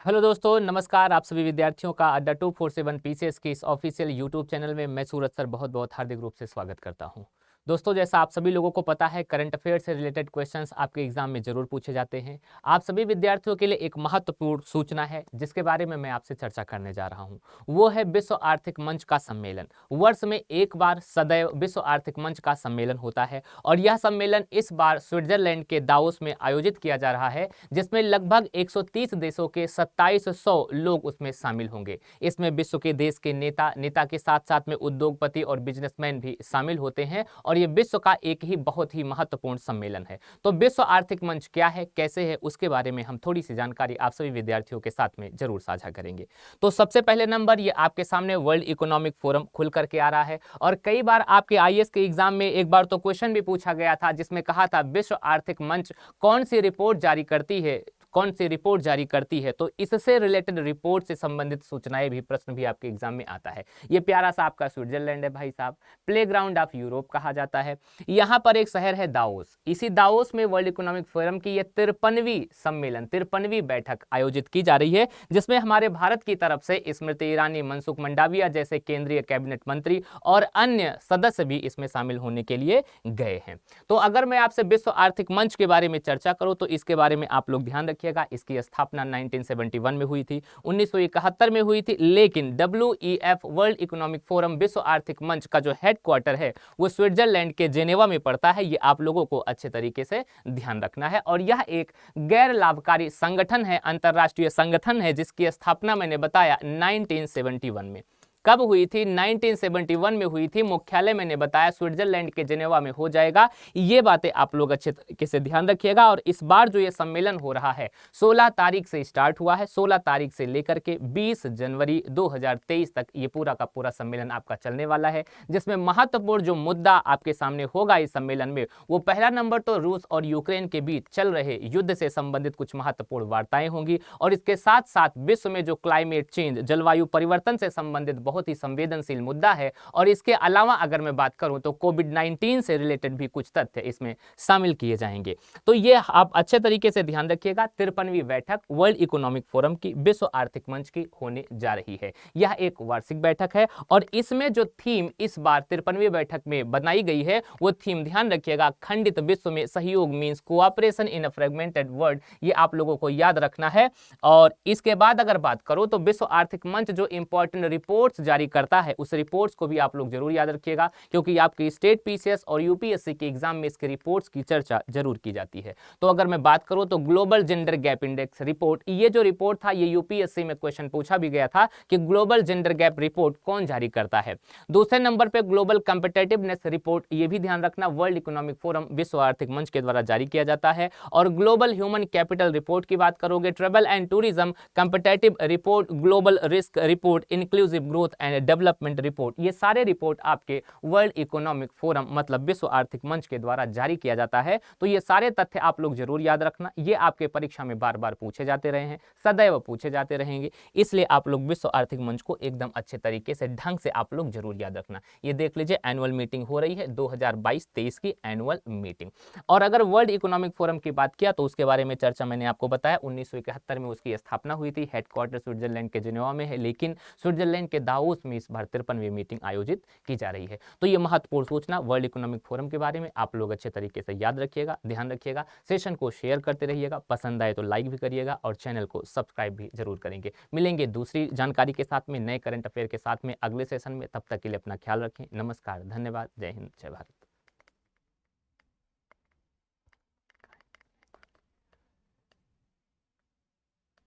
Hello दोस्तों, नमस्कार। आप सभी विद्यार्थियों का अड्डा 247 पीसीएस के इस ऑफिशियल यूट्यूब चैनल में मैं सूरज सर बहुत बहुत हार्दिक रूप से स्वागत करता हूं। दोस्तों, जैसा आप सभी लोगों को पता है, करंट अफेयर से रिलेटेड क्वेश्चंस आपके एग्जाम में जरूर पूछे जाते हैं। आप सभी विद्यार्थियों के लिए एक महत्वपूर्ण सूचना है जिसके बारे में मैं आपसे चर्चा करने जा रहा हूं। वो है विश्व आर्थिक मंच का सम्मेलन। वर्ष में एक बार सदैव विश्व आर्थिक मंच का सम्मेलन होता है और यह सम्मेलन इस बार स्विट्जरलैंड के दावोस में आयोजित किया जा रहा है, जिसमें लगभग 130 देशों के 2700 लोग उसमें शामिल होंगे। इसमें विश्व के देश के नेता के साथ साथ में उद्योगपति और बिजनेसमैन भी शामिल होते हैं और ये विश्व का एक ही बहुत ही महत्वपूर्ण सम्मेलन है। तो विश्व आर्थिक मंच क्या है, कैसे है, उसके बारे में हम थोड़ी सी जानकारी आप सभी विद्यार्थियों के साथ में जरूर साझा करेंगे। तो सबसे पहले नंबर, ये आपके सामने वर्ल्ड इकोनॉमिक फोरम खुल करके आ रहा है और कई बार आपके आईएएस के एग्जाम में एक बार तो क्वेश्चन भी पूछा गया था जिसमें कहा था विश्व आर्थिक मंच कौन सी रिपोर्ट जारी करती है, कौन सी रिपोर्ट जारी करती है। तो इससे रिलेटेड रिपोर्ट से संबंधित सूचनाएं भी, प्रश्न भी आपके एग्जाम में आता है। ये प्यारा सा आपका स्विट्जरलैंड है भाई साहब, प्लेग्राउंड ऑफ यूरोप कहा जाता है। यहाँ पर एक शहर है दावोस। इसी दावोस में वर्ल्ड इकोनॉमिक फोरम की यह 53वीं सम्मेलन, 53वीं बैठक आयोजित की जा रही है, जिसमें हमारे भारत की तरफ से स्मृति ईरानी, मनसुख मंडाविया जैसे केंद्रीय कैबिनेट मंत्री और अन्य सदस्य भी इसमें शामिल होने के लिए गए हैं। तो अगर मैं आपसे विश्व आर्थिक मंच के बारे में चर्चा करूं तो इसके बारे में आप लोग ध्यान रखिएगा। इसकी स्थापना 1971 में हुई थी, 1971 में हुई थी, लेकिन WEF वर्ल्ड इकोनॉमिक फोरम विश्व आर्थिक मंच का जो हेडक्वार्टर है वो स्विट्जरलैंड के जेनेवा में पड़ता है। ये आप लोगों को अच्छे तरीके से ध्यान रखना है। और यह एक गैर लाभकारी संगठन है, अंतरराष्ट्रीय संगठन है, जिसकी स्थापना मैंने बताया 1971 में। कब हुई थी? 1971 में हुई थी। मुख्यालय मैंने बताया स्विट्जरलैंड के जेनेवा में हो जाएगा। ये बातें आप लोग अच्छे तरीके से ध्यान रखिएगा। और इस बार जो ये सम्मेलन हो रहा है 16 तारीख से स्टार्ट हुआ है, 16 तारीख से लेकर के 20 जनवरी 2023 तक ये पूरा का पूरा सम्मेलन आपका चलने वाला है, जिसमें महत्वपूर्ण जो मुद्दा आपके सामने होगा इस सम्मेलन में, वो पहला नंबर तो रूस और यूक्रेन के बीच चल रहे युद्ध से संबंधित कुछ महत्वपूर्ण वार्ताएं होंगी और इसके साथ साथ विश्व में जो क्लाइमेट चेंज, जलवायु परिवर्तन से संबंधित बहुत ही संवेदनशील मुद्दा है। और इसके अलावा अगर मैं बात करूं तो कोविड-19 से रिलेटेड भी कुछ तथ्य इसमें शामिल किए जाएंगे। तो ये आप अच्छे तरीके से ध्यान रखिएगा। 53वीं बैठक वर्ल्ड इकोनॉमिक फोरम की विश्व आर्थिक मंच की होने जा रही है। यह एक वार्षिक बैठक है और इसमें जो थीम इस बार 53वीं बैठक में बनाई गई है वो थीम, ध्यान रखिएगा, खंडित विश्व में सहयोग मींस कोऑपरेशन इन अ फ्रेगमेंटेड वर्ल्ड। ये आप लोगों को याद रखना है। और इसके बाद अगर बात करो तो विश्व आर्थिक मंच जो इंपॉर्टेंट रिपोर्ट्स जारी करता है उस रिपोर्ट्स को भी आप लोग जरूर याद रखिएगा, क्योंकि आपकी स्टेट पीसीएस और यूपीएससी के एग्जाम में इसके रिपोर्ट्स की चर्चा जरूर की जाती है। तो अगर मैं बात करूं तो global gender gap index report, ये जो रिपोर्ट था ये यूपीएससी में क्वेश्चन पूछा भी गया था कि ग्लोबल जेंडर गैप रिपोर्ट कौन जारी करता है। दूसरे नंबर पे ग्लोबल कॉम्पिटिटिवनेस रिपोर्ट, ये भी ध्यान रखना वर्ल्ड इकोनॉमिक फोरम विश्व आर्थिक मंच के द्वारा जारी किया जाता है। और ग्लोबल ह्यूमन कैपिटल रिपोर्ट की बात करोगे, travel and tourism competitive report, global risk report, inclusive growth and development report, ये सारे रिपोर्ट आपके वर्ल्ड इकोनॉमिक फोरम मतलब विश्व आर्थिक मंच के द्वारा जारी किया जाता है। तो ये सारे तथ्य आप लोग जरूर याद रखना। ये आपके परीक्षा में बार बार पूछे जाते रहे हैं, सदैव पूछे जाते रहेंगे, इसलिए आप लोग विश्व आर्थिक मंच को एकदम अच्छे तरीके से, ढंग से आप लोग जरूर याद रखना। ये देख लीजिए, एनुअल मीटिंग हो रही है 2022-23 की एनुअल मीटिंग। और अगर वर्ल्ड इकोनॉमिक फोरम की बात किया तो उसके बारे में चर्चा मैंने आपको बताया, 1971 में उसकी स्थापना हुई थी, हेडक्वार्टर स्विट्जरलैंड के जेनेवा में है, लेकिन स्विट्जरलैंड के दावोस में इस बार 53वीं मीटिंग आयोजित की जा रही है। तो ये महत्वपूर्ण सूचना वर्ल्ड इकोनॉमिक फोरम के बारे में आप लोग अच्छे तरीके से याद रखिएगा, ध्यान रखिएगा। सेशन को शेयर करते रहिएगा, पसंद आए तो लाइक भी करिएगा और चैनल को सब्सक्राइब भी जरूर करेंगे। मिलेंगे दूसरी जानकारी के साथ में, नए करंट अफेयर के साथ में अगले सेशन में। तब तक के लिए अपना ख्याल रखें। नमस्कार, धन्यवाद, जय हिंद, जय भारत।